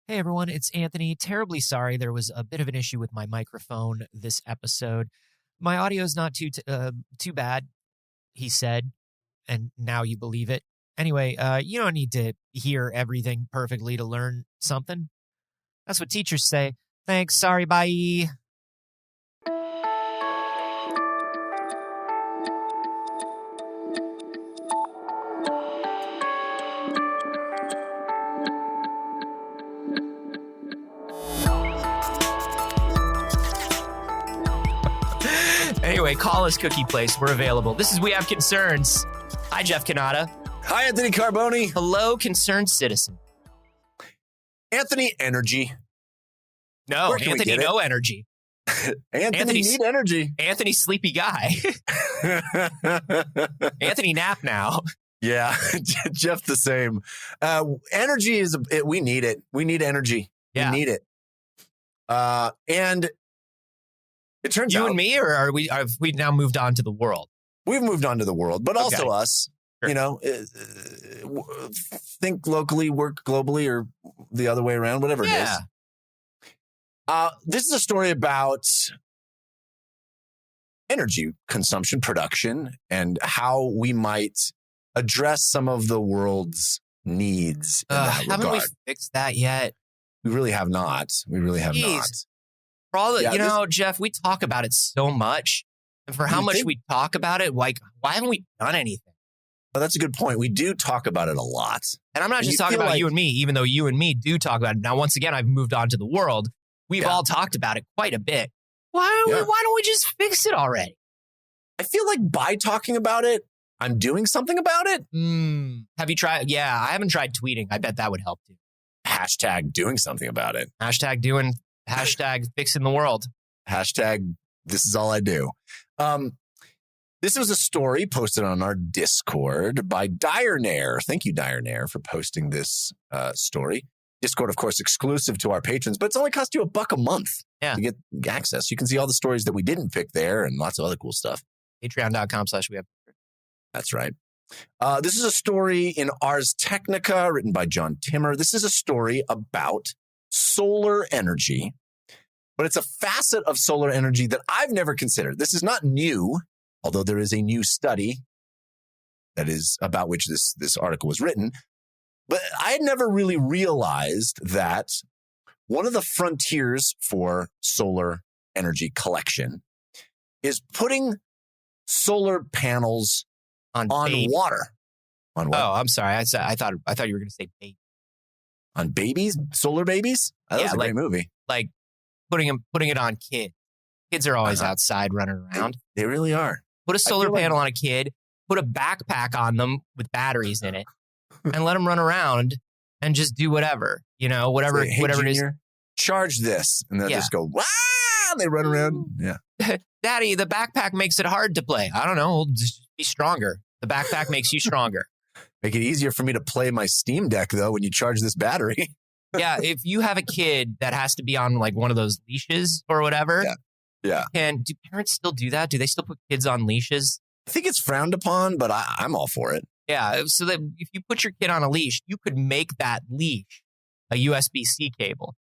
Hey everyone, it's Anthony. Terribly sorry there was a bit of an issue with my microphone this episode. My audio is not too bad, he said, and now you believe it. Anyway, you don't need to hear everything perfectly to learn something. That's what teachers say. Thanks, sorry, bye. Anyway, call us Cookie Place. We're available. This is We Have Concerns. Hi, Jeff Canada. Hi, Anthony Carboni. Hello, concerned citizen. Anthony Energy. No, Anthony No Energy. Anthony need energy. Anthony Sleepy Guy. Anthony Nap now. Yeah, Jeff the same. Energy is, we need it. We need energy. Yeah. We need it. And it turns out. You and me, or have we now moved on to the world? We've moved on to the world, but also us. Sure. You know, think locally, work globally, or the other way around, whatever it is. This is a story about energy consumption, production, and how we might address some of the world's needs in that haven't regard. we fixed that yet? We really have not. We really have not. For all that, Jeff, we talk about it so much. And for how much we talk about it, like, why haven't we done anything? Well, that's a good point. We do talk about it a lot. And I'm not just talking about you and me, even though you and me do talk about it. Now, once again, I've moved on to the world. We've all talked about it quite a bit. Why don't we just fix it already? I feel like by talking about it, I'm doing something about it. Have you tried? Yeah, I haven't tried tweeting. I bet that would help too. Hashtag doing something about it. Hashtag fixing the world. Hashtag this is all I do. This was a story posted on our Discord by Direnair. Thank you, Direnair, for posting this story. Discord, of course, exclusive to our patrons, but it's only cost you $1 a month to get access. You can see all the stories that we didn't pick there and lots of other cool stuff. Patreon.com/wehaveconcerns. That's right. This is a story in Ars Technica written by John Timmer. This is a story about solar energy, but it's a facet of solar energy that I've never considered. This is not new, although there is a new study that is about which this article was written. But I had never really realized that one of the frontiers for solar energy collection is putting solar panels on water. On what? Oh, I'm sorry. I thought you were going to say baby. On babies? Solar babies? That was a great movie. Like putting it on kids. Kids are always outside running around. They really are. Put a solar panel on a kid, put a backpack on them with batteries in it, and let them run around and just do whatever, whatever it is. Charge this. And they'll just go, wow, and they run around. Yeah. Daddy, the backpack makes it hard to play. I don't know. Just be stronger. The backpack makes you stronger. Make it easier for me to play my Steam Deck, though, when you charge this battery. Yeah. If you have a kid that has to be on like one of those leashes or whatever. Yeah. Do parents still do that? Do they still put kids on leashes? I think it's frowned upon, but I'm all for it. Yeah. So that if you put your kid on a leash, you could make that leash a USB-C cable.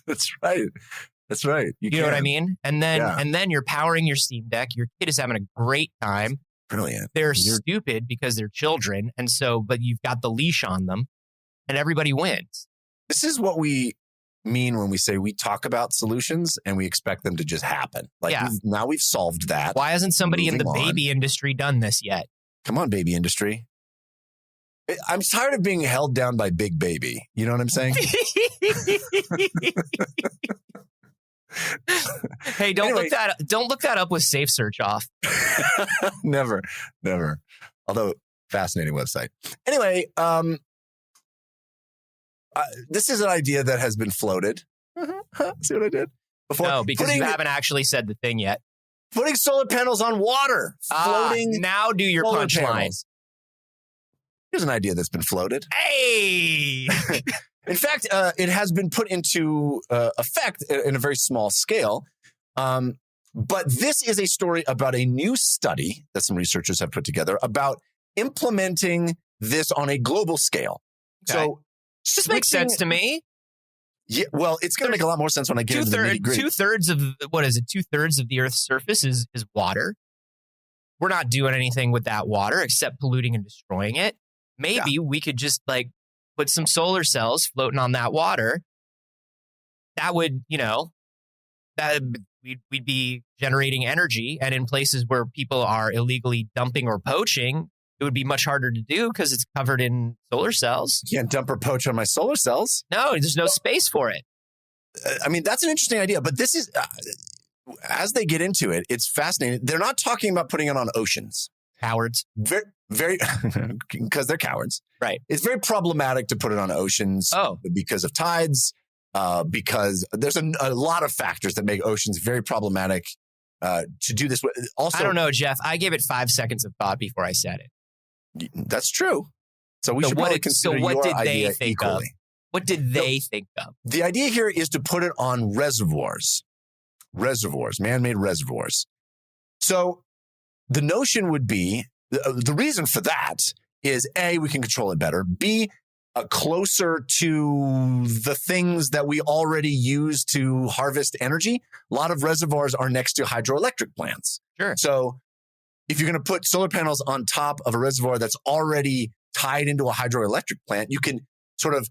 That's right. That's right. You know what I mean? And then you're powering your Steam Deck. Your kid is having a great time. Brilliant. They're stupid because they're children. And so, but you've got the leash on them and everybody wins. This is what we mean when we say we talk about solutions and we expect them to just happen. Now we've solved that. Why hasn't somebody in the baby industry done this yet? Come on, baby industry. I'm tired of being held down by Big Baby. You know what I'm saying? Hey, don't look that up with Safe Search off. Never. Although fascinating website. Anyway, this is an idea that has been floated. See what I did? Before? No, because you haven't actually said the thing yet. Putting solar panels on water. Floating. Now do your punchline. Here's an idea that's been floated. Hey! In fact, it has been put into effect in a very small scale. But this is a story about a new study that some researchers have put together about implementing this on a global scale. Okay. So this makes sense to me. Yeah, well, it's going to make a lot more sense when I get into the nitty-gritty. 2/3 of, what is it? 2/3 of the Earth's surface is water. We're not doing anything with that water except polluting and destroying it. Maybe we could just like put some solar cells floating on that water. That would, that we'd be generating energy. And in places where people are illegally dumping or poaching, it would be much harder to do because it's covered in solar cells. You can't dump or poach on my solar cells. No, there's no space for it. I mean, that's an interesting idea, but this is, as they get into it, it's fascinating. They're not talking about putting it on oceans. Cowards. Very, because they're cowards. Right. It's very problematic to put it on oceans because of tides, because there's a lot of factors that make oceans very problematic to do this. Also, I don't know, Jeff. I gave it 5 seconds of thought before I said it. That's true. So we should probably consider your idea equally. What did they think of? The idea here is to put it on reservoirs, man-made reservoirs. So the notion would be, the reason for that is A, we can control it better. B, closer to the things that we already use to harvest energy. A lot of reservoirs are next to hydroelectric plants. Sure. So if you're going to put solar panels on top of a reservoir that's already tied into a hydroelectric plant, you can sort of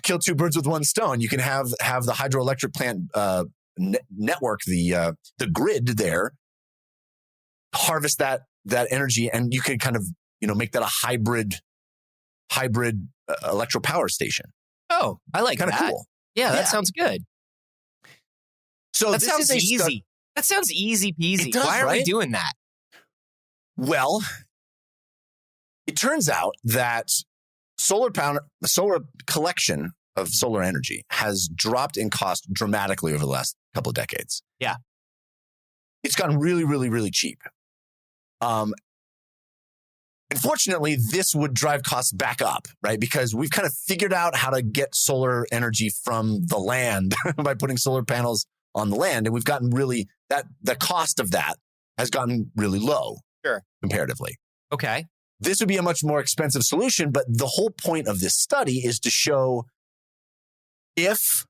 kill two birds with one stone. You can have the hydroelectric plant network, the grid there, harvest that energy, and you can kind of make that a hybrid electro power station. Oh, I like that. Kind of cool. Yeah, that sounds good. So that sounds easy. That sounds easy peasy. Why are we doing that? Well, it turns out that solar collection of solar energy has dropped in cost dramatically over the last couple of decades. Yeah. It's gotten really, really, really cheap. Unfortunately, this would drive costs back up, right? Because we've kind of figured out how to get solar energy from the land by putting solar panels on the land. And we've gotten the cost of that has gotten really low. Sure. Comparatively. Okay. This would be a much more expensive solution, but the whole point of this study is to show if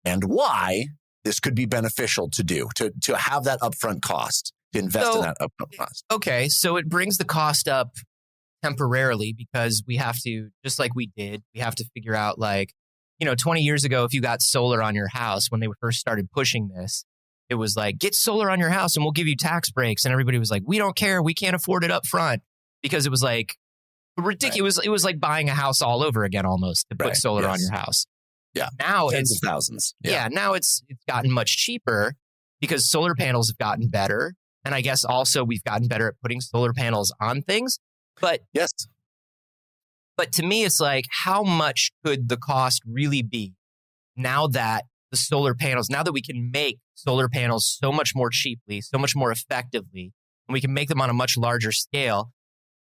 and why this could be beneficial to do, to have that upfront cost, to invest in that upfront cost. Okay, so it brings the cost up temporarily because we have to, just like we did, we have to figure out 20 years ago, if you got solar on your house, when they first started pushing this, it was like, get solar on your house and we'll give you tax breaks. And everybody was like, we don't care. We can't afford it up front, because it was like ridiculous. Right. It was like buying a house all over again almost to put solar on your house. Yeah. Now tens of thousands. Yeah. Now it's gotten much cheaper because solar panels have gotten better. And I guess also we've gotten better at putting solar panels on things. But yes. But to me, it's like, how much could the cost really be now that the solar panels, now that we can make solar panels so much more cheaply, so much more effectively, and we can make them on a much larger scale?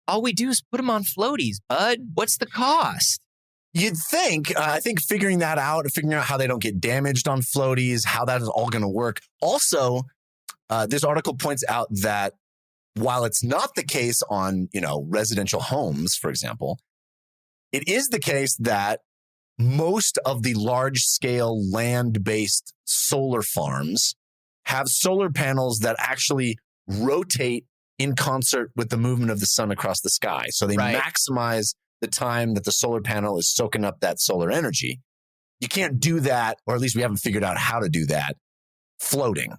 All we do is put them on floaties, bud. What's the cost? You'd think, I think figuring that out, figuring out how they don't get damaged on floaties, how that is all going to work. Also, this article points out that while it's not the case on, residential homes, for example, it is the case that most of the large-scale land-based solar farms have solar panels that actually rotate in concert with the movement of the sun across the sky. So they maximize the time that the solar panel is soaking up that solar energy. You can't do that, or at least we haven't figured out how to do that, floating.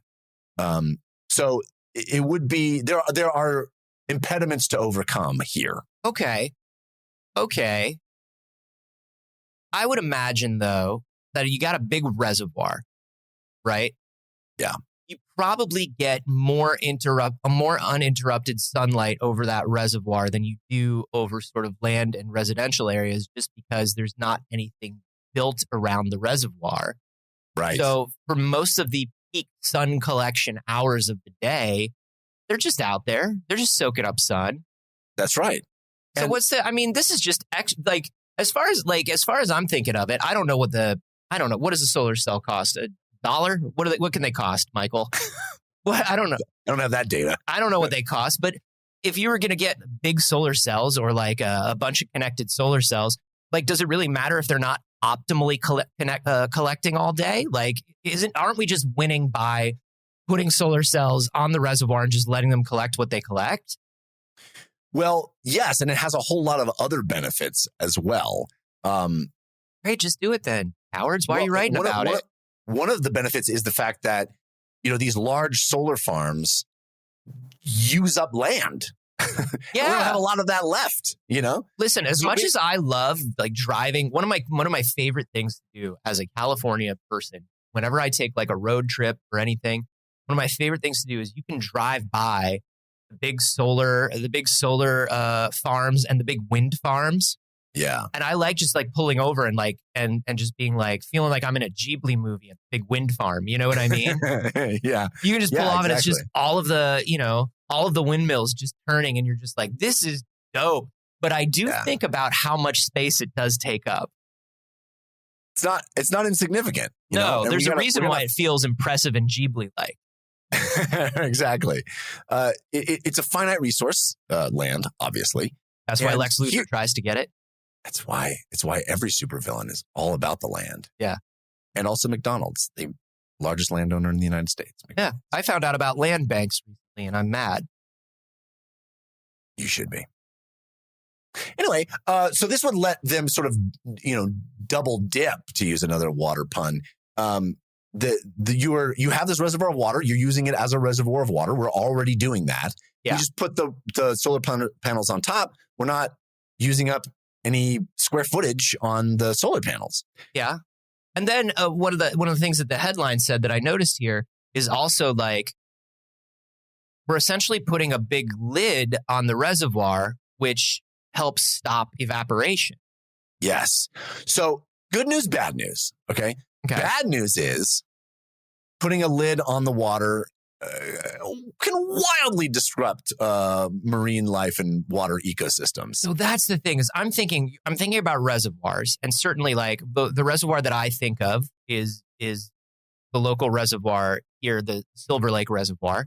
So it would be, there are impediments to overcome here. Okay. I would imagine, though, that you got a big reservoir, right? Yeah. You probably get more uninterrupted sunlight over that reservoir than you do over sort of land and residential areas, just because there's not anything built around the reservoir. Right. So for most of the peak sun collection hours of the day, they're just out there. They're just soaking up sun. That's right. So this is just as far as I'm thinking of it, I don't know what does a solar cell cost? $1? What can they cost, Michael? I don't know. I don't have that data. I don't know what they cost, but if you were going to get big solar cells or like a bunch of connected solar cells, does it really matter if they're not optimally collecting all day? Like, aren't we just winning by putting solar cells on the reservoir and just letting them collect what they collect? Well, yes, and it has a whole lot of other benefits as well. Great, just do it then. Cowards, why are you writing about it? One of the benefits is the fact that, these large solar farms use up land. Yeah. We don't have a lot of that left, Listen, as much as I love like driving, one of my favorite things to do as a California person, whenever I take like a road trip or anything, one of my favorite things to do is you can drive by the big solar farms and the big wind farms. Yeah. And I like just like pulling over and like and just being like feeling like I'm in a Ghibli movie, a big wind farm. You know what I mean? Yeah. You can just pull off and it's just all of the windmills just turning and you're just like, this is dope. But I do think about how much space it does take up. It's not insignificant. There's a reason why it feels impressive and Ghibli-like. Exactly. It's a finite resource, land, obviously. That's why Lex Luthor tries to get it. It's why every supervillain is all about the land. Yeah. And also McDonald's, the largest landowner in the United States. Yeah. I found out about land banks recently and I'm mad. You should be. Anyway, so this would let them sort of, double dip, to use another water pun. You have this reservoir of water. You're using it as a reservoir of water. We're already doing that. Yeah. You just put the solar panels on top. We're not using up any square footage on the solar panels. Yeah. And then one of the things that the headline said that I noticed here is also like we're essentially putting a big lid on the reservoir, which helps stop evaporation. Yes. So good news, bad news. Okay. Bad news is putting a lid on the water can wildly disrupt marine life and water ecosystems. So that's the thing is I'm thinking about reservoirs, and certainly like the reservoir that I think of is the local reservoir here, the Silver Lake Reservoir.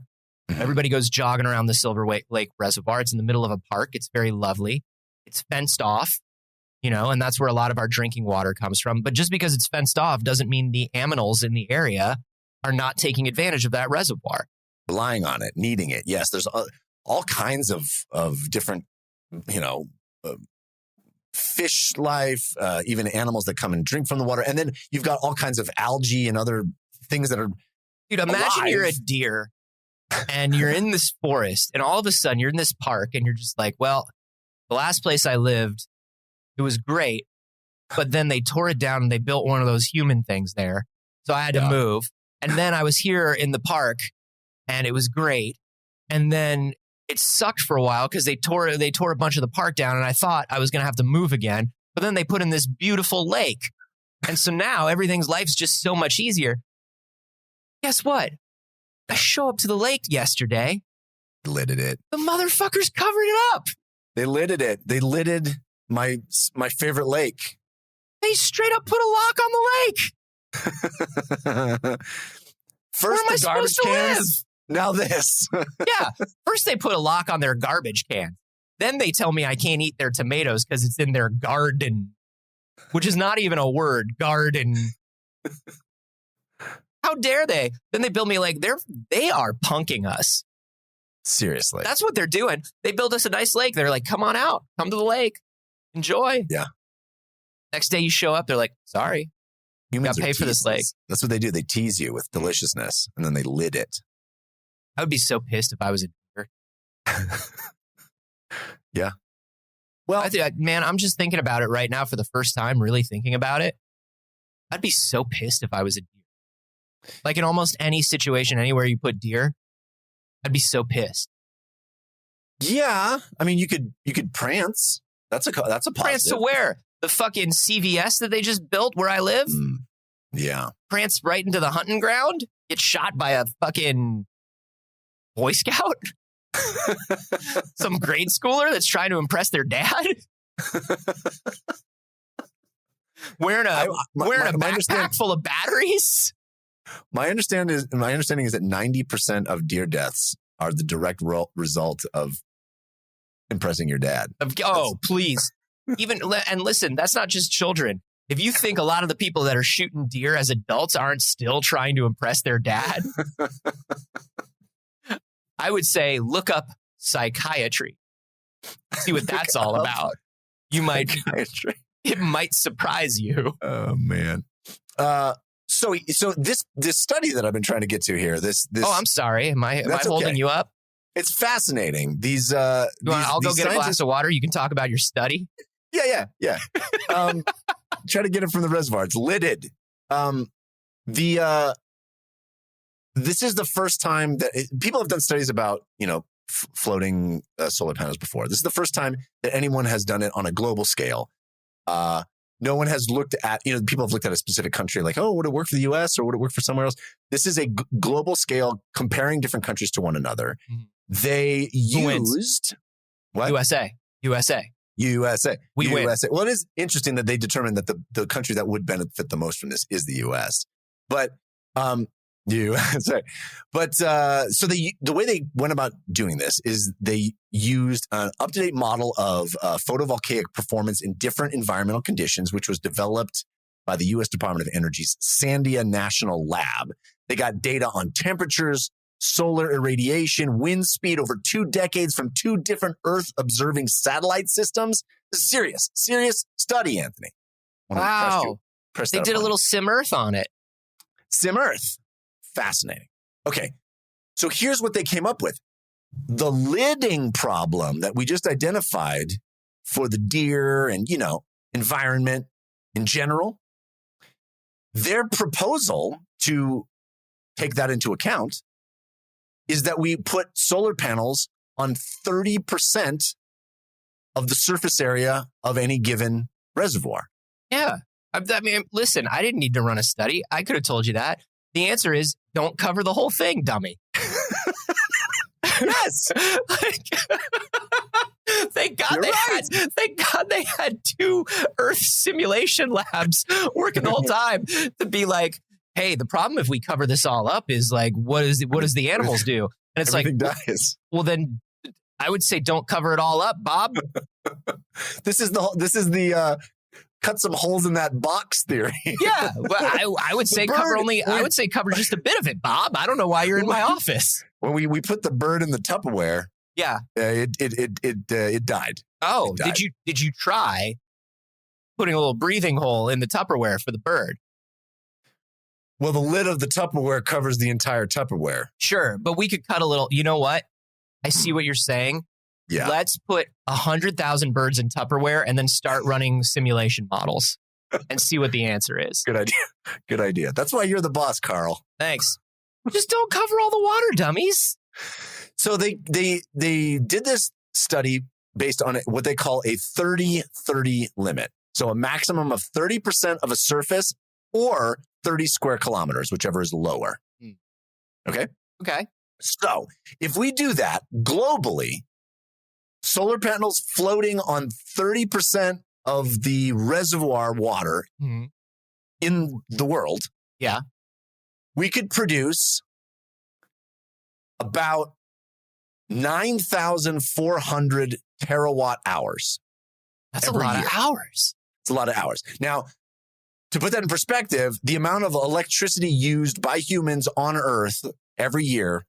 Mm-hmm. Everybody goes jogging around the Silver Lake Reservoir. It's in the middle of a park. It's very lovely. It's fenced off, and that's where a lot of our drinking water comes from. But just because it's fenced off doesn't mean the aminals in the area are not taking advantage of that reservoir. Relying on it, needing it. Yes, there's all kinds of different, fish life, even animals that come and drink from the water. And then you've got all kinds of algae and other things that are Dude, imagine you're a deer and you're in this forest and all of a sudden you're in this park and you're just like, well, the last place I lived, it was great, but then they tore it down and they built one of those human things there. So I had to move. And then I was here in the park and it was great. And then it sucked for a while because they tore a bunch of the park down and I thought I was going to have to move again. But then they put in this beautiful lake. And so now life's just so much easier. Guess what? I show up to the lake yesterday. Lidded it. The motherfuckers covered it up. They lidded it. They lidded my favorite lake. They straight up put a lock on the lake. First where am I the garbage supposed to cans. live? Now this. Yeah. First they put a lock on their garbage can. Then they tell me I can't eat their tomatoes because it's in their garden, which is not even a word. Garden. How dare they? Then they build me like they are punking us. Seriously. That's what they're doing. They build us a nice lake. They're like, come on out. Come to the lake. Enjoy. Yeah. Next day you show up. They're like, sorry. Humans got to pay for this lake. That's what they do. They tease you with deliciousness and then they lid it. I would be so pissed if I was a deer. Yeah. Well, man, I'm just thinking about it right now for the first time, really thinking about it. I'd be so pissed if I was a deer. Like in almost any situation, anywhere you put deer, I'd be so pissed. Yeah. I mean, you could prance. That's a positive. Prance to where? The fucking CVS that they just built where I live? Yeah. Prance right into the hunting ground? Get shot by a fucking Boy Scout? Some grade schooler that's trying to impress their dad? wearing a backpack full of batteries? My understanding is that 90% of deer deaths are the direct result of impressing your dad. Please. And listen, that's not just children. if you think a lot of the people that are shooting deer as adults aren't still trying to impress their dad, I would say look up psychiatry. See what that's all about. You might, it might surprise you. Oh man. So this study that I've been trying to get to here, this. Oh, I'm sorry. Am I holding you up? It's fascinating. I'll go get a glass of water. You can talk about your study. Yeah. Try to get it from the reservoir. It's lidded. This is the first time that people have done studies about, floating solar panels before. This is the first time that anyone has done it on a global scale. No one has looked at, people have looked at a specific country like, oh, would it work for the US or would it work for somewhere else? This is a global scale comparing different countries to one another. Mm-hmm. They used what? USA. We win. USA. Well, it is interesting that they determined that the country that would benefit the most from this is the US. But USA. But so the way they went about doing this is they used an up-to-date model of photovoltaic performance in different environmental conditions, which was developed by the U.S. Department of Energy's Sandia National Lab. They got data on temperatures, solar irradiation, wind speed over 2 decades from 2 different Earth-observing satellite systems. This is serious study, Anthony. Wow. They did a little SimEarth on it. SimEarth. Fascinating. Okay. So here's what they came up with. The lidding problem that we just identified for the deer and, environment in general, their proposal to take that into account is that we put solar panels on 30% of the surface area of any given reservoir. Yeah. I mean, listen, I didn't need to run a study. I could have told you that. The answer is don't cover the whole thing, dummy. Yes. Thank God they had 2 Earth simulation labs working the whole time to be like, hey, the problem if we cover this all up is like, what does the animals do? And it's everything like, dies. Well, then I would say don't cover it all up, Bob. This is the cut some holes in that box theory. Yeah, well, I would say cover just a bit of it, Bob. I don't know why you're in my office. When we put the bird in the Tupperware, yeah, it died. Oh, it died. Did you try putting a little breathing hole in the Tupperware for the bird? Well, the lid of the Tupperware covers the entire Tupperware. Sure, but we could cut a little. You know what? I see what you're saying. Yeah. Let's put 100,000 birds in Tupperware and then start running simulation models and see what the answer is. Good idea. That's why you're the boss, Carl. Thanks. Just don't cover all the water, dummies. So they did this study based on what they call a 30-30 limit. So a maximum of 30% of a surface or 30 square kilometers, whichever is lower. Okay? Okay. So if we do that globally, solar panels floating on 30% of the reservoir water in the world. Yeah. We could produce about 9,400 terawatt hours. That's a lot of hours. It's a lot of hours. Now, to put that in perspective, the amount of electricity used by humans on Earth every year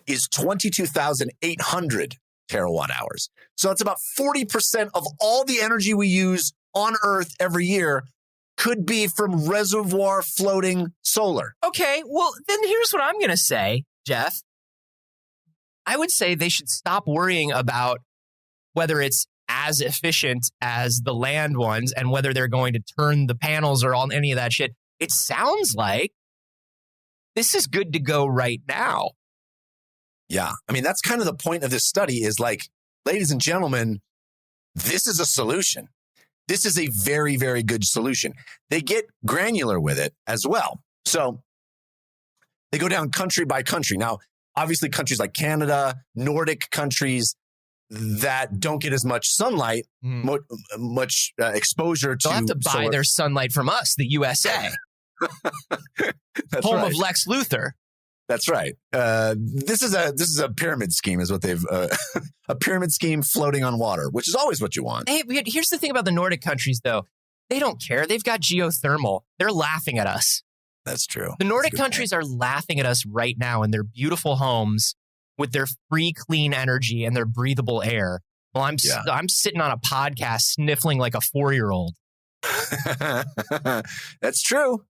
is 22,800 terawatt hours. So that's about 40% of all the energy we use on Earth every year could be from reservoir floating solar. Okay, well, then here's what I'm going to say, Jeff. I would say they should stop worrying about whether it's as efficient as the land ones and whether they're going to turn the panels or all any of that shit. It sounds like this is good to go right now. Yeah. I mean, that's kind of the point of this study is like, ladies and gentlemen, this is a solution. This is a very, very good solution. They get granular with it as well. So they go down country by country. Now, obviously, countries like Canada, Nordic countries that don't get as much sunlight, much exposure to. They'll have to buy their sunlight from us, the USA. Home of Lex Luthor. That's right. This is a pyramid scheme, is what they've a pyramid scheme floating on water, which is always what you want. Hey, here's the thing about the Nordic countries, though. They don't care. They've got geothermal. They're laughing at us. That's true. The Nordic countries are laughing at us right now in their beautiful homes with their free, clean energy and their breathable air. Well, I'm sitting on a podcast sniffling like a 4-year-old. That's true.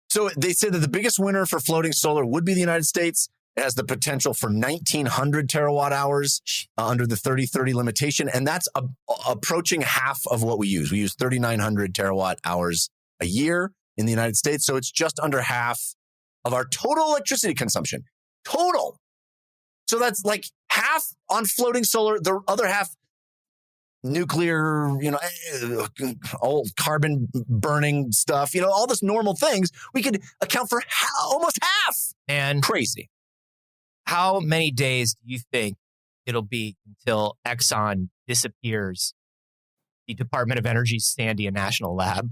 So they said that the biggest winner for floating solar would be the United States. It has the potential for 1,900 terawatt hours under the 30-30 limitation. And that's approaching half of what we use. We use 3,900 terawatt hours a year in the United States. So it's just under half of our total electricity consumption. Total. So that's like half on floating solar, the other half nuclear, old carbon burning stuff, all this normal things. We could account for almost half. And crazy. How many days do you think it'll be until Exxon disappears the Department of Energy's Sandia National Lab?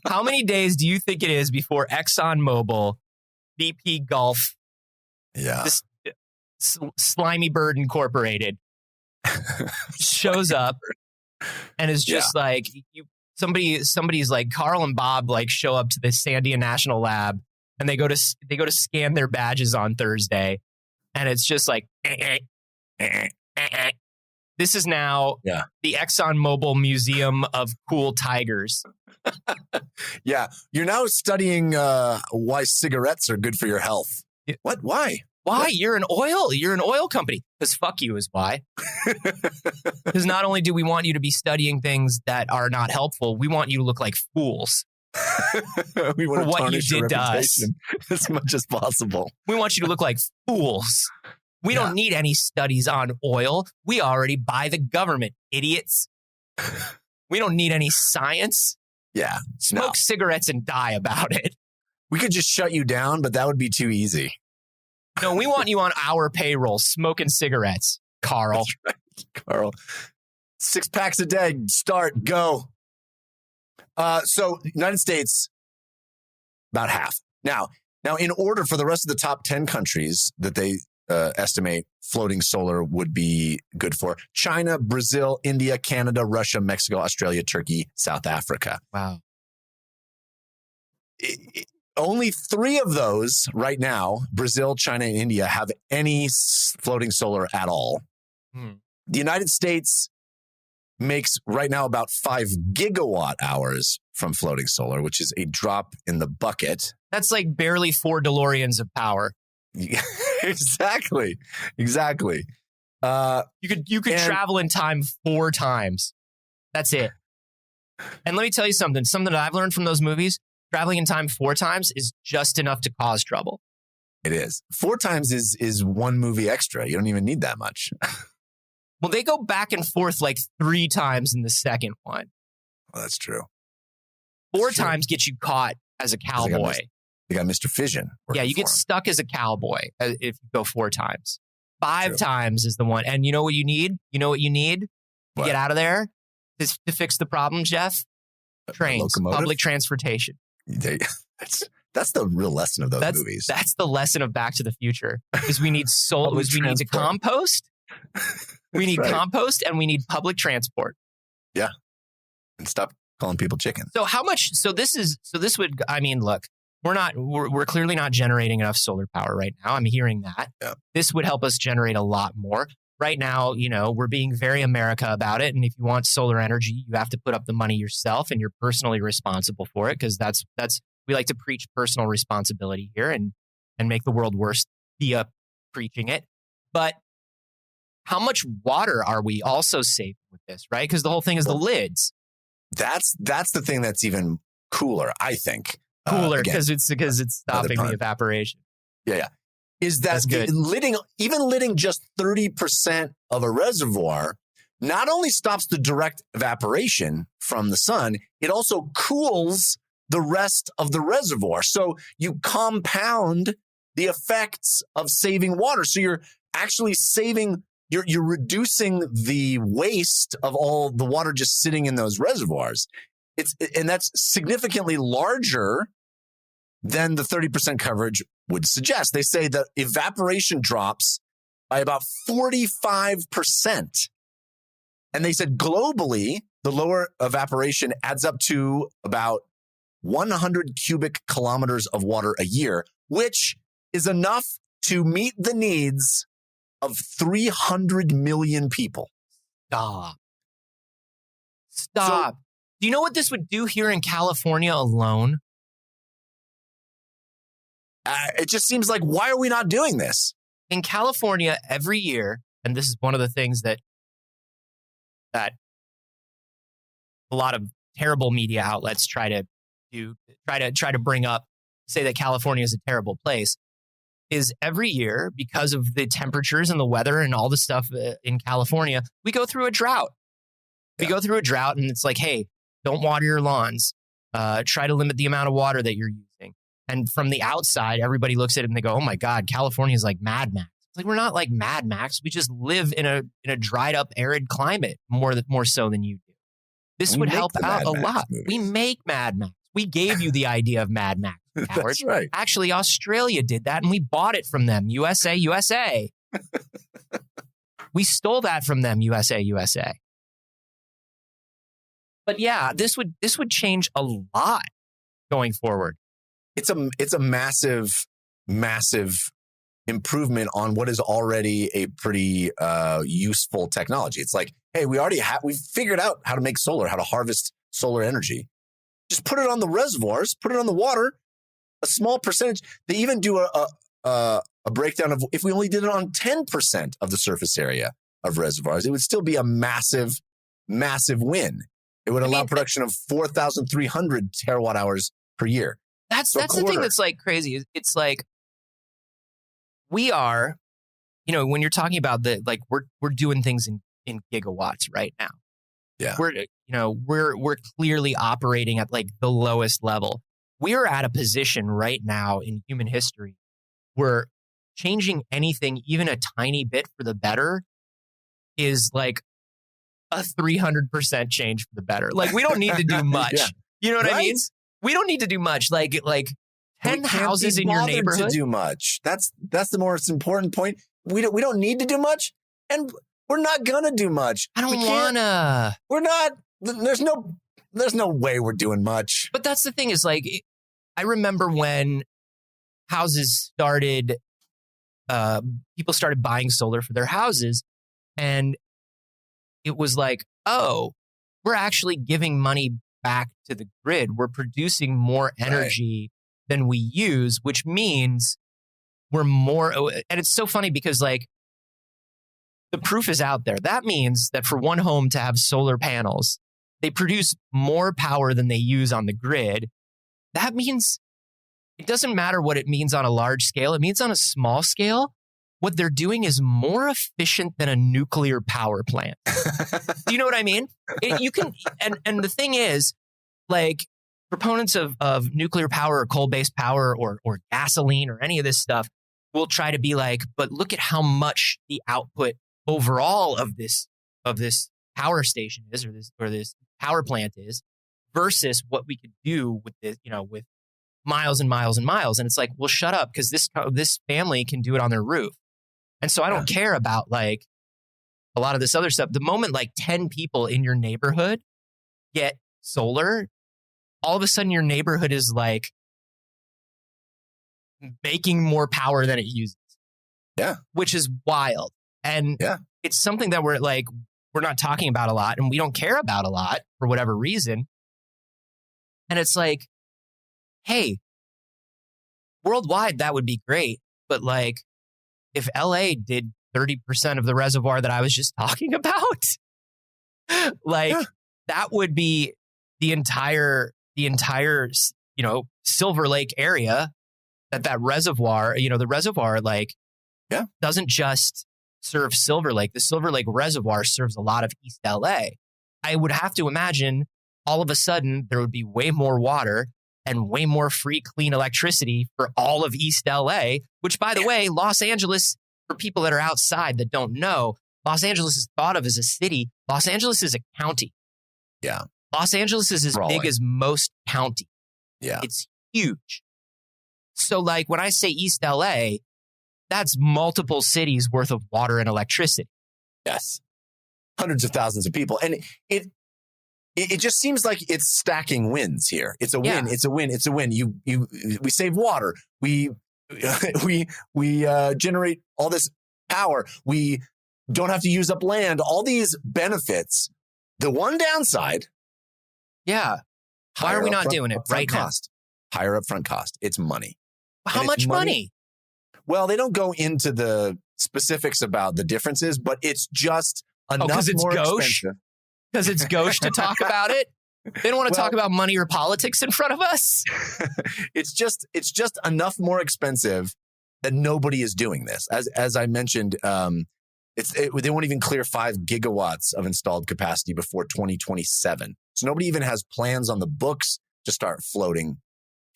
How many days do you think it is before ExxonMobil, BP Gulf, this Slimy Bird Incorporated shows up and is just like somebody's like Carl and Bob show up to the Sandia National Lab and they go to scan their badges on Thursday and it's just like this is now the ExxonMobil Museum of Cool Tigers. Yeah, you're now studying why cigarettes are good for your health. What? Why? Why? What? You're an oil company. Because fuck you is why. Because not only do we want you to be studying things that are not helpful, we want you to look like fools. We want for what you did to us as much as possible. We want you to look like fools. We don't need any studies on oil. We already buy the government, idiots. We don't need any science. Yeah. Smoke cigarettes and die about it. We could just shut you down, but that would be too easy. No, we want you on our payroll smoking cigarettes, Carl. That's right, Carl. 6 packs a day. Start. Go. So United States, about half. Now, in order for the rest of the top 10 countries that they estimate floating solar would be good for: China, Brazil, India, Canada, Russia, Mexico, Australia, Turkey, South Africa. Wow. Only 3 of those right now, Brazil, China, and India, have any floating solar at all. The United States makes right now about 5 gigawatt hours from floating solar, which is a drop in the bucket. That's like barely 4 DeLoreans of power. Exactly. You could travel in time 4 times. That's it. And let me tell you something that I've learned from those movies. Traveling in time 4 times is just enough to cause trouble. It is. 4 times is one movie extra. You don't even need that much. Well, they go back and forth like 3 times in the second one. Well, that's true. 4 times gets you caught as a cowboy. They got Mr. Fission. Yeah, you get stuck as a cowboy if you go 4 times. 5 times is the one. And you know what you need? To get out of there? To fix the problem, Jeff? Trains, public transportation. That's the real lesson of those movies. That's the lesson of Back to the Future. Is we need we need to compost. We need compost and we need public transport. Yeah. And stop calling people chickens. So how much? Look, we're clearly not generating enough solar power right now. I'm hearing that. Yeah. This would help us generate a lot more. Right now, we're being very America about it. And if you want solar energy, you have to put up the money yourself and you're personally responsible for it. Because that's we like to preach personal responsibility here and make the world worse via preaching it. But how much water are we also saving with this, right? Because the whole thing is the lids. That's the thing that's even cooler, I think. Cooler because it's stopping the evaporation. Yeah. Is that lidding just 30% of a reservoir not only stops the direct evaporation from the sun, it also cools the rest of the reservoir. So you compound the effects of saving water. So you're actually you're reducing the waste of all the water just sitting in those reservoirs. And that's significantly larger than the 30% coverage would suggest. They say that evaporation drops by about 45%. And they said globally, the lower evaporation adds up to about 100 cubic kilometers of water a year, which is enough to meet the needs of 300 million people. Stop. Do you know what this would do here in California alone? It just seems like, why are we not doing this? In California, every year, and this is one of the things that a lot of terrible media outlets try to bring up, say that California is a terrible place, is every year, because of the temperatures and the weather and all the stuff in California, we go through a drought. We go through a drought, and it's like, hey, don't water your lawns. Try to limit the amount of water that you're using. And from the outside, everybody looks at it and they go, oh my God, California is like Mad Max. It's like, we're not like Mad Max. We just live in a dried up, arid climate more so than you do. This would help out a lot. We make Mad Max. We gave you the idea of Mad Max. That's right. Actually, Australia did that, and we bought it from them. USA. We stole that from them. USA. But yeah, this would change a lot going forward. It's a massive improvement on what is already a pretty useful technology. It's like, hey, we've figured out how to make solar, how to harvest solar energy. Just put it on the reservoirs, put it on the water, a small percentage. They even do a breakdown of if we only did it on 10% of the surface area of reservoirs, it would still be a massive win. It would allow production of 4,300 terawatt hours per year. That's the thing that's like crazy. It's like we are, when you're talking about we're doing things in gigawatts right now. Yeah. We're clearly operating at like the lowest level. We are at a position right now in human history where changing anything, even a tiny bit for the better, is like a 300% change for the better. Like, we don't need to do much. Yeah. You know what I mean? We don't need to do much. Like 10 houses in your neighborhood. To do much. That's the most important point. We don't need to do much, and we're not gonna do much. I don't wanna. We're not. There's no way we're doing much. But that's the thing is, like, I remember when houses started, people started buying solar for their houses, and it was like, oh, we're actually giving money back to the grid. We're producing more energy than we use, which means we're more. And it's so funny because, like, the proof is out there. That means that for one home to have solar panels, they produce more power than they use on the grid. That means it doesn't matter what it means on a large scale. It means on a small scale, what they're doing is more efficient than a nuclear power plant. Do you know what I mean? You can, and the thing is, like, proponents of nuclear power or coal-based power or gasoline or any of this stuff will try to be like, but look at how much the output overall of this power station is, or this power plant is, versus what we could do with this, with miles and miles and miles. And it's like, well, shut up, because this family can do it on their roof. And so I don't care about like a lot of this other stuff. The moment like 10 people in your neighborhood get solar, all of a sudden your neighborhood is like making more power than it uses. Yeah. Which is wild. And it's something that we're not talking about a lot, and we don't care about a lot for whatever reason. And it's like, hey, worldwide, that would be great. But like, if LA did 30% of the reservoir that I was just talking about, that would be the entire, Silver Lake area, that reservoir, the reservoir, doesn't just serve Silver Lake. The Silver Lake Reservoir serves a lot of East LA. I would have to imagine all of a sudden there would be way more water and way more free, clean electricity for all of East LA, which, by the way, Los Angeles, for people that are outside that don't know, Los Angeles is thought of as a city. Los Angeles is a county. Yeah. Los Angeles is as big as most counties. Yeah. It's huge. So like when I say East LA, that's multiple cities worth of water and electricity. Yes. Hundreds of thousands of people. And it just seems like it's stacking wins here. It's a win. Yeah. It's a win. It's a win. We save water. We generate all this power. We don't have to use up land. All these benefits. The one downside. Yeah. Why are we not doing it right now? Higher upfront cost. It's money. How much money? Well, they don't go into the specifics about the differences, but it's just enough more expensive. Because it's gauche to talk about it. They don't want to talk about money or politics in front of us. It's just enough more expensive that nobody is doing this. As I mentioned, they won't even clear 5 gigawatts of installed capacity before 2027. So nobody even has plans on the books to start floating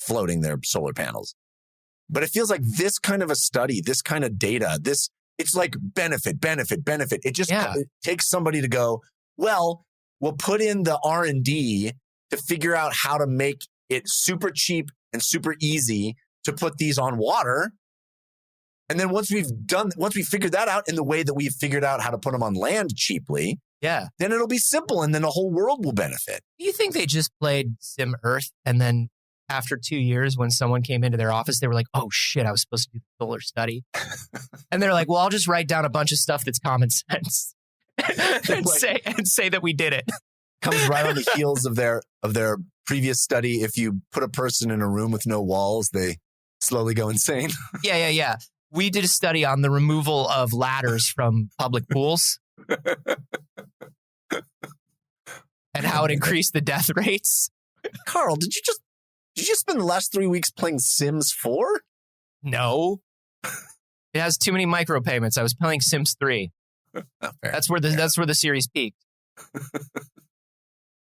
their solar panels. But it feels like this kind of a study, this kind of data, it's like benefit. It just it takes somebody to go, well, we'll put in the R&D to figure out how to make it super cheap and super easy to put these on water. And then once we figured that out in the way that we've figured out how to put them on land cheaply, then it'll be simple and then the whole world will benefit. Do you think they just played Sim Earth and then after 2 years when someone came into their office, they were like, oh shit, I was supposed to do the solar study. And they're like, well, I'll just write down a bunch of stuff that's common sense. and say that we did it. Comes right on the heels of their previous study. If you put a person in a room with no walls, they slowly go insane. Yeah. We did a study on the removal of ladders from public pools and how it increased the death rates. Carl, did you just spend the last 3 weeks playing Sims 4? No. It has too many micropayments. I was playing Sims 3. That's where the series peaked.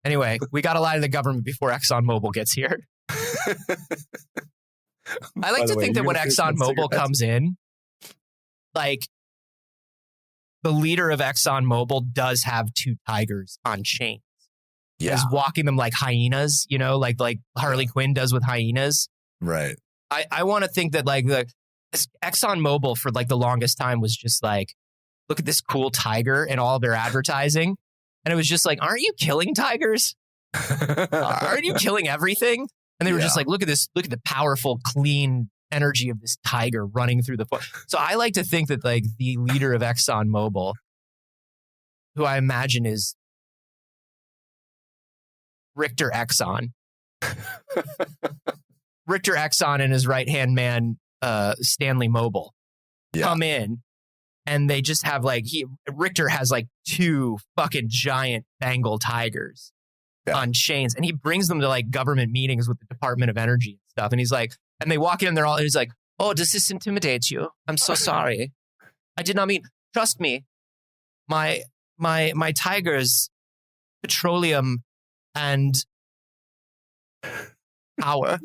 Anyway, we got to lie to the government before ExxonMobil gets here. I like to think that when ExxonMobil comes in, like the leader of ExxonMobil does have 2 tigers on chains. Yeah. Is walking them like hyenas, like Harley Quinn does with hyenas. Right. I want to think that like the ExxonMobil for like the longest time was just like, look at this cool tiger and all their advertising. And it was just like, aren't you killing tigers? Aren't you killing everything? And they were just like, look at the powerful, clean energy of this tiger running through the forest. So I like to think that like the leader of ExxonMobil, who I imagine is Richter Exxon. Richter Exxon and his right-hand man, Stanley Mobil, come in. And they just have like, Richter has like 2 fucking giant Bengal tigers on chains. And he brings them to like government meetings with the Department of Energy and stuff. And he's like, and they walk in and he's like, oh, does this intimidate you? I'm so sorry. I did not mean, trust me, my tigers, petroleum and power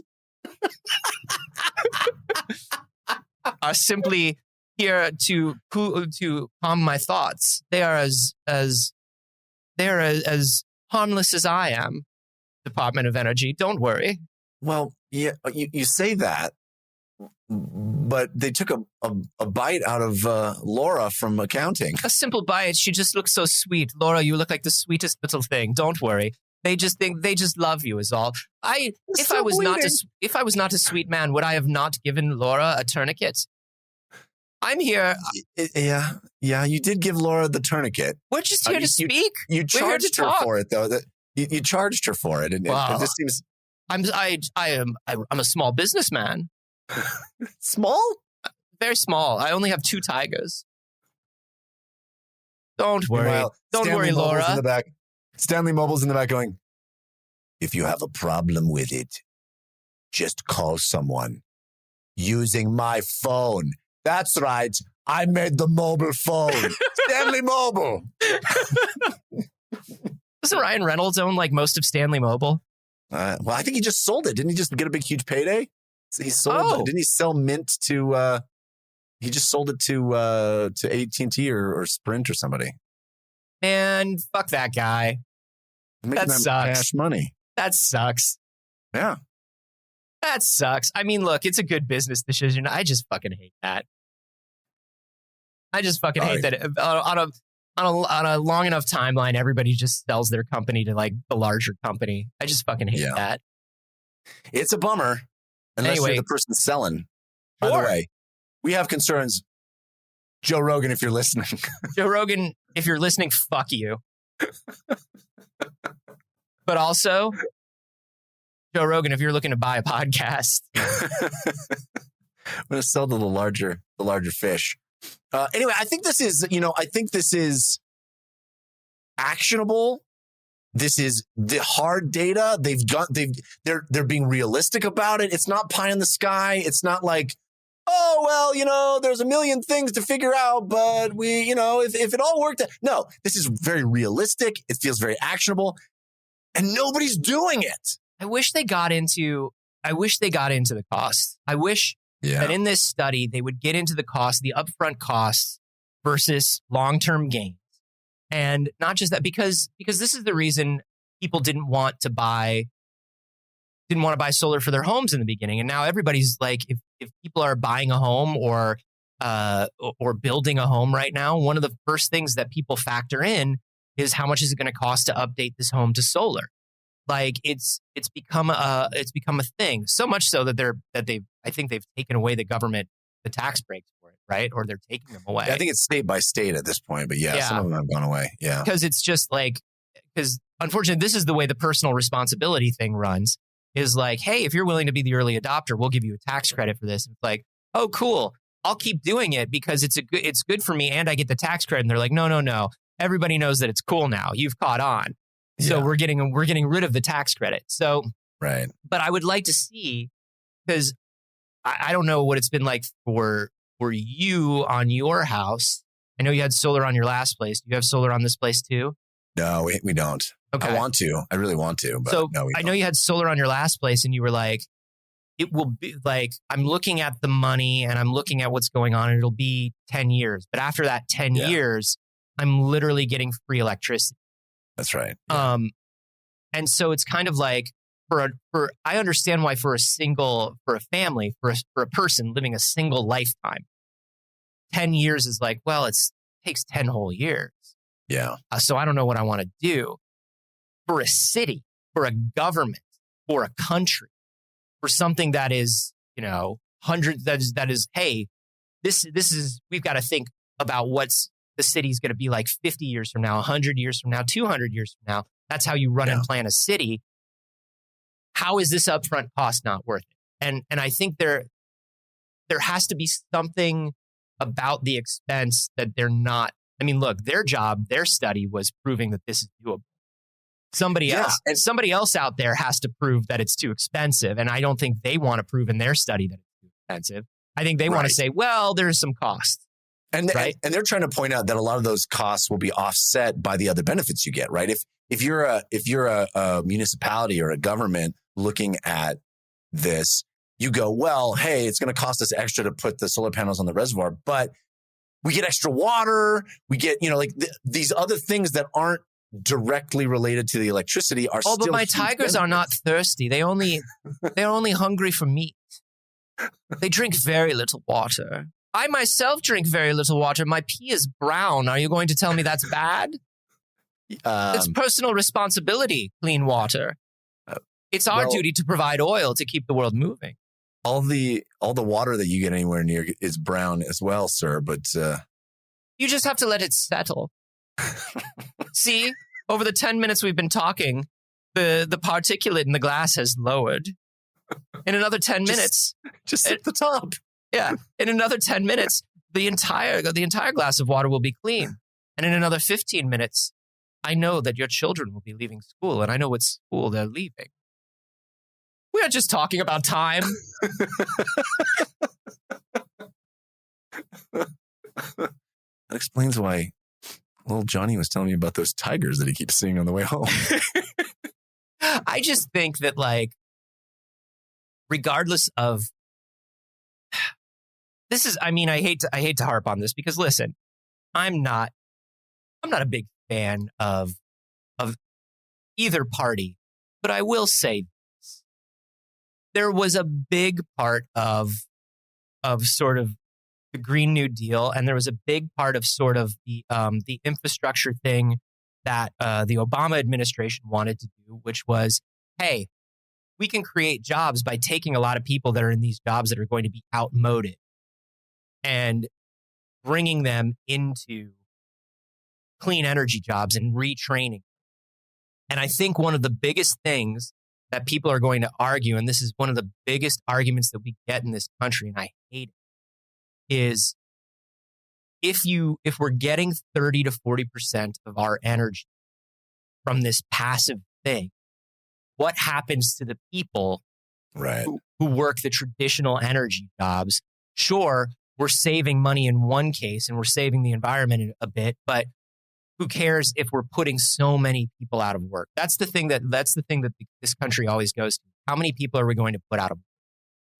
are simply here to calm my thoughts. They are as harmless as I am. Department of Energy, don't worry. Well, yeah, you say that, but they took a bite out of Laura from accounting. A simple bite. She just looks so sweet. Laura, you look like the sweetest little thing. Don't worry. They just love you is all. If I was not a sweet man, would I have not given Laura a tourniquet? I'm here. Yeah, you did give Laura the tourniquet. We're just here to speak. You charged her for it, though. You charged her for it, and it just seems. I'm a small businessman. Small? Very small. I only have 2 tigers. Don't worry. Meanwhile, Don't worry, Laura. Stanley Mobil's in the back going, if you have a problem with it, just call someone using my phone. That's right. I made the mobile phone. Stanley Mobil. Doesn't Ryan Reynolds own like most of Stanley Mobil? Well, I think he just sold it. Didn't he just get a big, huge payday? So he sold. Didn't he sell Mint to? He just sold it to AT&T or Sprint or somebody. Man, fuck that guy. That sucks. Cash money. That sucks. Yeah. That sucks. I mean, look, it's a good business decision. I just fucking hate that. I just fucking hate that. on a long enough timeline, everybody just sells their company to like the larger company. I just fucking hate that. It's a bummer. Unless you're the person selling. By the way, we have concerns. Joe Rogan, if you're listening. Joe Rogan, if you're listening, fuck you. But also, Joe Rogan, if you're looking to buy a podcast. I'm going to sell to the larger fish. Anyway, I think this is actionable. This is the hard data. They're being realistic about it. It's not pie in the sky. It's not like, oh, well, there's a million things to figure out, but if it all worked out. No, this is very realistic. It feels very actionable and nobody's doing it. I wish they got into the cost. I wish that in this study, they would get into the cost, the upfront costs versus long-term gains. And not just that, because this is the reason people didn't want to buy solar for their homes in the beginning. And now everybody's like, if people are buying a home or building a home right now, one of the first things that people factor in is how much is it going to cost to update this home to solar. Like it's become a thing, so much so that I think they've taken away the tax breaks for it, right? Or they're taking them away. Yeah, I think it's state by state at this point, but some of them have gone away. Yeah, because it's just like, because unfortunately, this is the way the personal responsibility thing runs. Is like, hey, if you're willing to be the early adopter, we'll give you a tax credit for this. It's like, oh, cool, I'll keep doing it because it's good for me, and I get the tax credit. And they're like, no, everybody knows that it's cool now. You've caught on. So we're getting rid of the tax credit. So, right. But I would like to see, because I don't know what it's been like for you on your house. I know you had solar on your last place. Do you have solar on this place too? No, we don't. Okay. I want to. I really want to. But so no, I know you had solar on your last place and you were like, it will be like, I'm looking at the money and I'm looking at what's going on and it'll be 10 years. But after that 10 years, I'm literally getting free electricity. That's right. Yeah. And so it's kind of like I understand why for a family, for a person living a single lifetime, 10 years is like, well, it takes 10 whole years. Yeah. So I don't know what I want to do. For a city, for a government, for a country, for something that is, hundreds, that is, hey, this is, we've got to think about what's the city's going to be like 50 years from now, 100 years from now, 200 years from now. That's how you run and plan a city. How is this upfront cost not worth it? And I think there has to be something about the expense that they're not. I mean, look, their study was proving that this is doable. Somebody else out there has to prove that it's too expensive. And I don't think they want to prove in their study that it's too expensive. I think they want to say, well, there's some costs. And they're trying to point out that a lot of those costs will be offset by the other benefits you get, right? If you're a municipality or a government looking at this, you go, well, hey, it's going to cost us extra to put the solar panels on the reservoir, but we get extra water. We get, these other things that aren't directly related to the electricity are still. Oh, but my tigers are not thirsty. They're only hungry for meat. They drink very little water. I myself drink very little water. My pee is brown. Are you going to tell me that's bad? It's personal responsibility, clean water. It's our duty to provide oil to keep the world moving. All the water that you get anywhere near is brown as well, sir. But you just have to let it settle. See, over the 10 minutes we've been talking, the particulate in the glass has lowered. In another 10 minutes, just hit the top. Yeah. In another 10 minutes, the entire glass of water will be clean. And in another 15 minutes, I know that your children will be leaving school, and I know what school they're leaving. We are just talking about time. That explains why little Johnny was telling me about those tigers that he keeps seeing on the way home. I just think that, regardless of this is, I hate to harp on this because listen, I'm not a big fan of either party, but I will say this. There was a big part of sort of the Green New Deal, and there was a big part of sort of the infrastructure thing that the Obama administration wanted to do, which was, hey, we can create jobs by taking a lot of people that are in these jobs that are going to be outmoded and bringing them into clean energy jobs and retraining. And I think one of the biggest things that people are going to argue, and this is one of the biggest arguments that we get in this country, and I hate it, is if we're getting 30 to 40% of our energy from this passive thing, what happens to the people who work the traditional energy jobs? Sure, we're saving money in one case and we're saving the environment a bit, but who cares if we're putting so many people out of work? That's the thing that this country always goes to. How many people are we going to put out of work?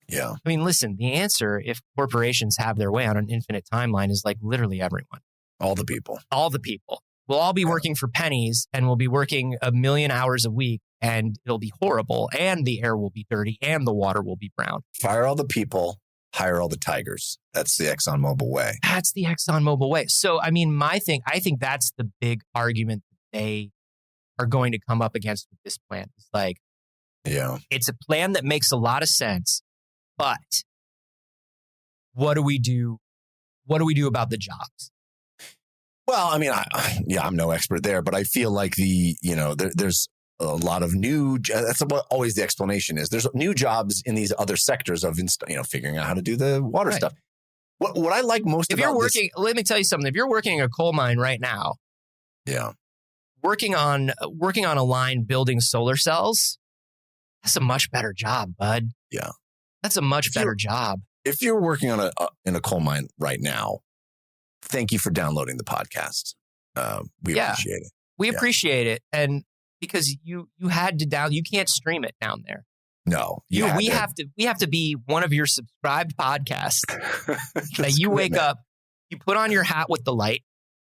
Yeah. I mean, listen, the answer, if corporations have their way on an infinite timeline, is like literally everyone. All the people. All the people. We'll all be working for pennies, and we'll be working 1 million hours a week, and it'll be horrible, and the air will be dirty, and the water will be brown. Fire all the people, hire all the tigers. That's the ExxonMobil way. That's the ExxonMobil way. So, I mean, I think that's the big argument that they are going to come up against with this plan. It's like, yeah, it's a plan that makes a lot of sense, but what do we do? What do we do about the jobs? Well, I mean, I'm no expert there, but I feel like there's a lot of new. That's what always the explanation is. There's new jobs in these other sectors of figuring out how to do the water stuff. What I like most if about you're working, let me tell you something. If you're working in a coal mine right now, yeah, working on a line building solar cells, that's a much better job, bud. Yeah, that's a much better job. If you're working on in a coal mine right now, thank you for downloading the podcast. We appreciate it. We appreciate it, and because you had to you can't stream it down there. No, we have to be one of your subscribed podcasts that you wake up, you put on your hat with the light.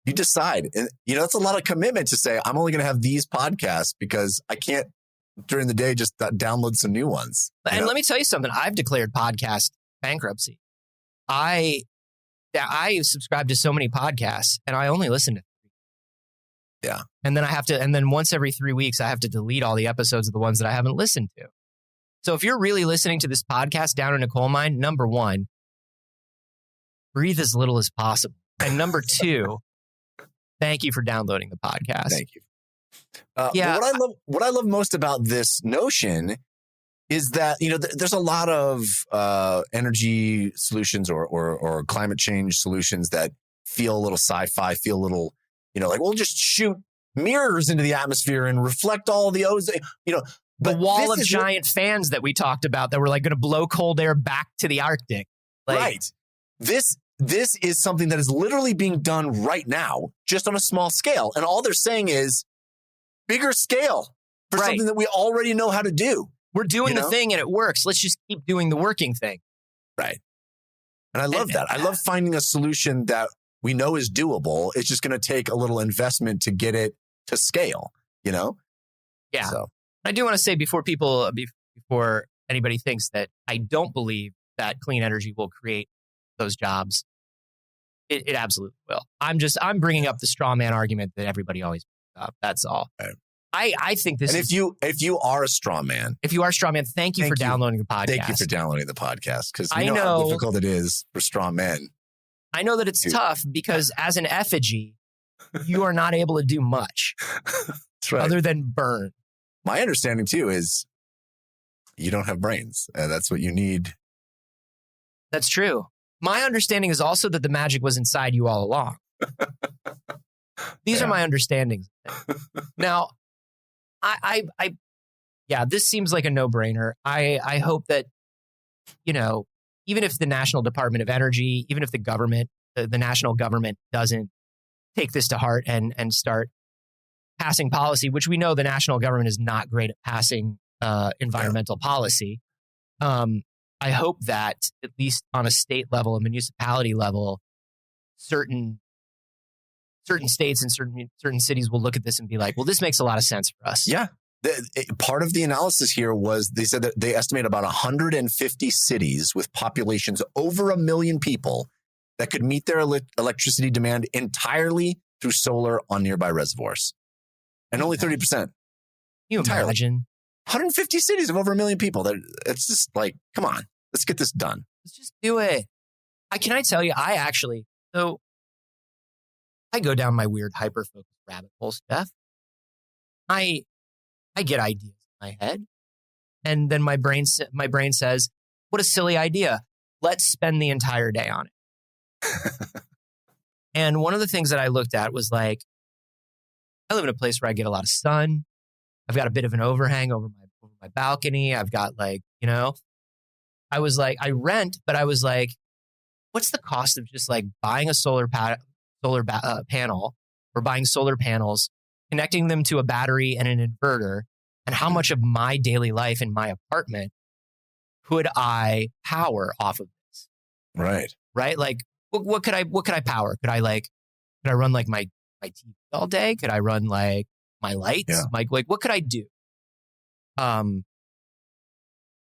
You decide. And, it's a lot of commitment to say, I'm only going to have these podcasts because I can't during the day just download some new ones. And let me tell you something. I've declared podcast bankruptcy. I subscribe to so many podcasts and I only listen to 3. Yeah. And then once every 3 weeks, I have to delete all the episodes of the ones that I haven't listened to. So if you're really listening to this podcast down in a coal mine, number one, breathe as little as possible. And number two, thank you for downloading the podcast. Thank you. What I love most about this notion is that, there's a lot of energy solutions or climate change solutions that feel a little sci-fi, feel a little, like we'll just shoot mirrors into the atmosphere and reflect all the ozone, the wall of giant fans that we talked about that were like going to blow cold air back to the Arctic. Right. This is something that is literally being done right now, just on a small scale. And all they're saying is bigger scale for something that we already know how to do. We're doing the thing and it works. Let's just keep doing the working thing. Right. And I love that. I love finding a solution that we know is doable. It's just going to take a little investment to get it to scale, Yeah. So. I do want to say before anybody thinks that I don't believe that clean energy will create those jobs. It absolutely will. I'm bringing up the straw man argument that everybody always brings up. That's all. Right. I think this. And if you are a straw man, thank you for downloading the podcast. Thank you for downloading the podcast because I know how difficult it is for straw men. I know that it's tough because as an effigy, you are not able to do much other than burn. My understanding too is you don't have brains. That's what you need. That's true. My understanding is also that the magic was inside you all along. These are my understandings. Now, this seems like a no-brainer. I hope that, even if the National Department of Energy, even if the government, the national government doesn't take this to heart and start passing policy, which we know the national government is not great at passing environmental policy. I hope that at least on a state level, a municipality level, certain states and certain cities will look at this and be like, well, this makes a lot of sense for us. Yeah. Part of the analysis here was they said that they estimate about 150 cities with populations over 1 million people that could meet their electricity demand entirely through solar on nearby reservoirs. And only 30%. Can you Entirely. imagine? 150 cities of over 1 million people. It's just like, come on, let's get this done. Let's just do it. Can I tell you, I go down my weird hyper-focused rabbit hole stuff. I get ideas in my head. And then my brain says, what a silly idea. Let's spend the entire day on it. And one of the things that I looked at was like, I live in a place where I get a lot of sun. I've got a bit of an overhang over my balcony. I've got I was like, I rent, but I was like, what's the cost of just like buying a solar panel or buying solar panels, connecting them to a battery and an inverter, and how much of my daily life in my apartment could I power off of this? Right. Right. Like, what could I power? Could I run like my TV all day? Could I run like my lights? Yeah. Like what could I do? And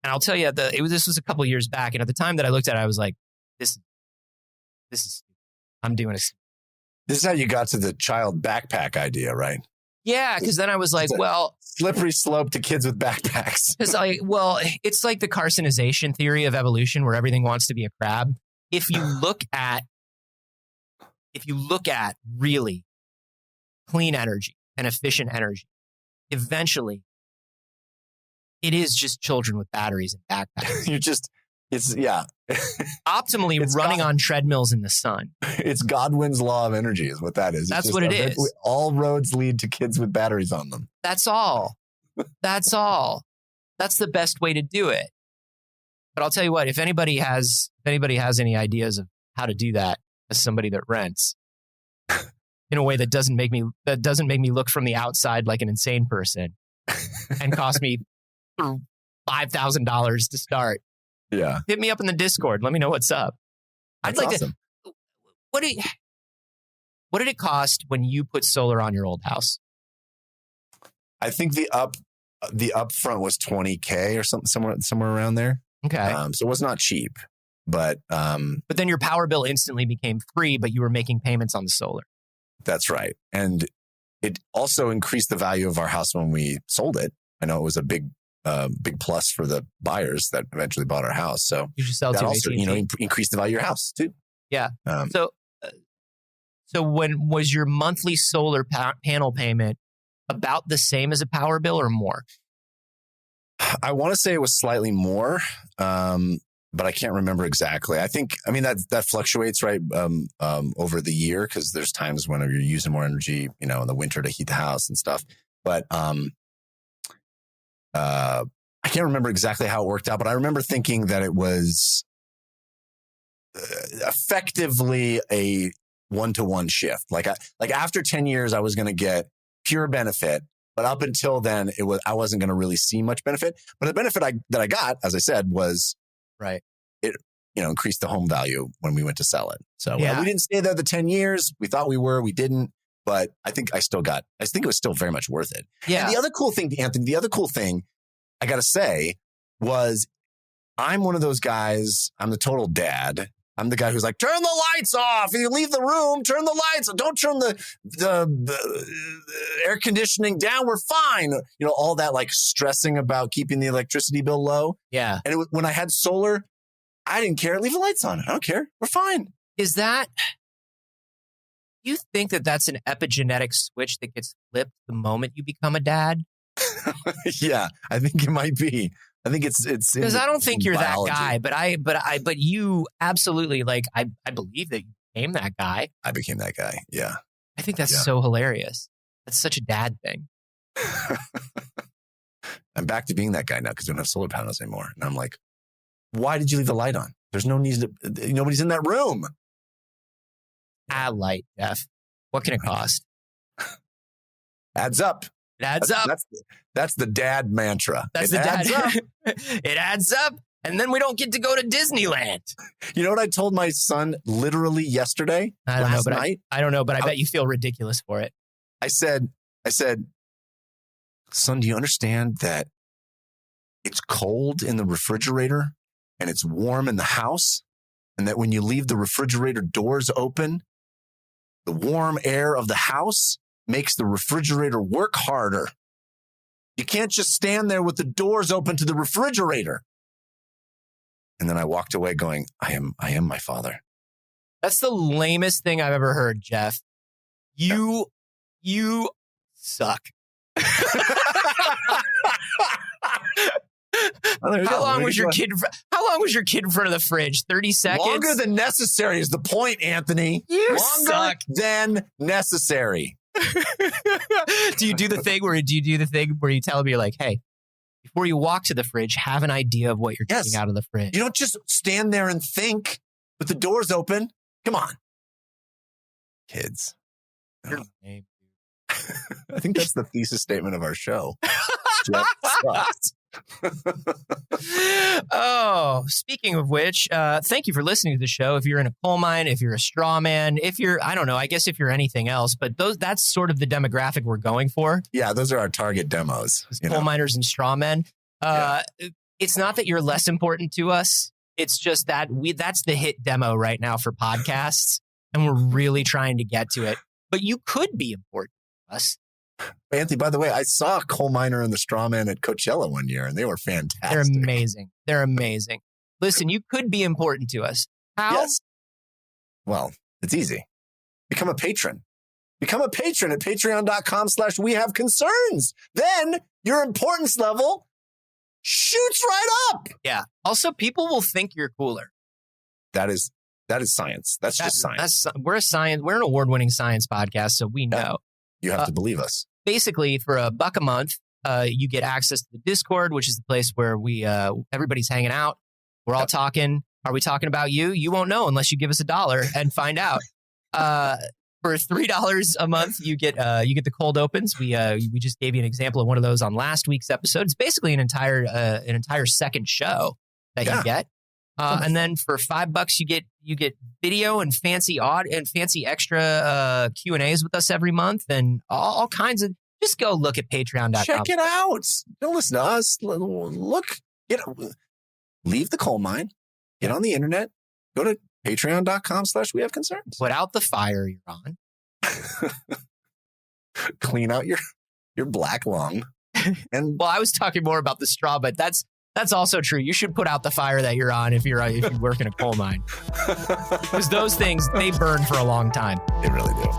I'll tell you, this was a couple years back, and at the time that I looked at it, I was like, this is I'm doing this. This is how you got to the child backpack idea, right? Yeah, because then I was like, well, slippery slope to kids with backpacks. Because it's like the carcinization theory of evolution, where everything wants to be a crab. If you look at really clean energy and efficient energy, eventually it is just children with batteries and backpacks. Optimally it's running on treadmills in the sun. It's Godwin's law of energy is what that is. That's what it is. All roads lead to kids with batteries on them. That's all. That's all. That's the best way to do it. But I'll tell you what, if anybody has any ideas of how to do that as somebody that rents in a way that doesn't make me look from the outside like an insane person and cost me $5,000 to start. Yeah. Hit me up in the Discord. Let me know what's up. That's awesome. What did it cost when you put solar on your old house? I think the upfront was $20,000 or something, somewhere around there. Okay. So it was not cheap, but then your power bill instantly became free, but you were making payments on the solar. That's right. And it also increased the value of our house when we sold it. I know it was a big plus for the buyers that eventually bought our house. So you should sell that to also, increased the value of your house too. Yeah. So when was your monthly solar panel payment about the same as a power bill or more? I want to say it was slightly more, but I can't remember exactly. That fluctuates, right, over the year, because there's times when you're using more energy, in the winter to heat the house and stuff. But I can't remember exactly how it worked out, but I remember thinking that it was effectively a 1-to-1 shift. Like after 10 years, I was going to get pure benefit. But up until then, I wasn't going to really see much benefit. But the benefit that I got, as I said, was right. It increased the home value when we went to sell it. So yeah. We didn't stay there the 10 years. We thought we were. We didn't. But I think it was still very much worth it. Yeah. And the other cool thing, Anthony, I got to say was I'm one of those guys. I'm the total dad. I'm the guy who's like, turn the lights off. If you leave the room, turn the lights off. Don't turn the air conditioning down. We're fine. All that like stressing about keeping the electricity bill low. Yeah. And when I had solar, I didn't care. Leave the lights on. I don't care. We're fine. You think that that's an epigenetic switch that gets flipped the moment you become a dad? Yeah, I think it might be. I think it's because I don't think you're biology. That guy, but you absolutely I believe that you became that guy. I became that guy. Yeah. I think that's so hilarious. That's such a dad thing. I'm back to being that guy now because we don't have solar panels anymore. And I'm like, why did you leave the light on? There's no need to, nobody's in that room. Add light, Jeff. What can it cost? Adds up. It adds up. That's the dad mantra. That's the dad. It adds up. And then we don't get to go to Disneyland. You know what I told my son literally yesterday? I don't know, but I bet you feel ridiculous for it. I said, son, do you understand that it's cold in the refrigerator and it's warm in the house? and that when you leave the refrigerator doors open, the warm air of the house makes the refrigerator work harder. You can't just stand there with the doors open to the refrigerator. And then I walked away going, I am my father. That's the lamest thing I've ever heard, Jeff. You suck. Well, How long was your kid in front of the fridge? 30 seconds? Longer than necessary is the point, Anthony. You Longer suck. than necessary. Do you do the thing where you tell me, you're like, hey, before you walk to the fridge, have an idea of what you're getting out of the fridge? You don't just stand there and think with the doors open. Come on. Kids. You're lame. I think that's the thesis statement of our show. Jeff sucks. Oh, speaking of which, thank you for listening to the show. If you're in a coal mine, if you're a straw man, if you're, I don't know, I guess if you're anything else, but that's sort of the demographic we're going for. Yeah, those are our target demos. Coal miners and straw men. It's not that you're less important to us. It's just that that's the hit demo right now for podcasts, and we're really trying to get to it. But you could be important to us. Anthony, by the way, I saw Coal Miner and the Straw Man at Coachella one year, and they were fantastic. They're amazing. Listen, you could be important to us. How? Yes. Well, it's easy. Become a patron. Become a patron at patreon.com/wehaveconcerns. Then your importance level shoots right up. Yeah. Also, people will think you're cooler. That is science. That's just science. We're an award-winning science podcast, so we know. You have to believe us. Basically, for $1 a month, you get access to the Discord, which is the place where everybody's hanging out. We're all talking. Are we talking about you? You won't know unless you give us $1 and find out. For $3 a month, you get the cold opens. We just gave you an example of one of those on last week's episode. It's basically an entire second show that you get. And then for $5, you get video and fancy extra Q&As with us every month, and all kinds of. Just go look at Patreon.com. Check it out. Don't listen to us. Look, leave the coal mine. Get on the internet. Go to patreon.com/wehaveconcerns. Put out the fire you're on. Clean out your black lung. And well, I was talking more about the straw, but that's also true. You should put out the fire that you're on if you work in a coal mine. Because those things, they burn for a long time. They really do.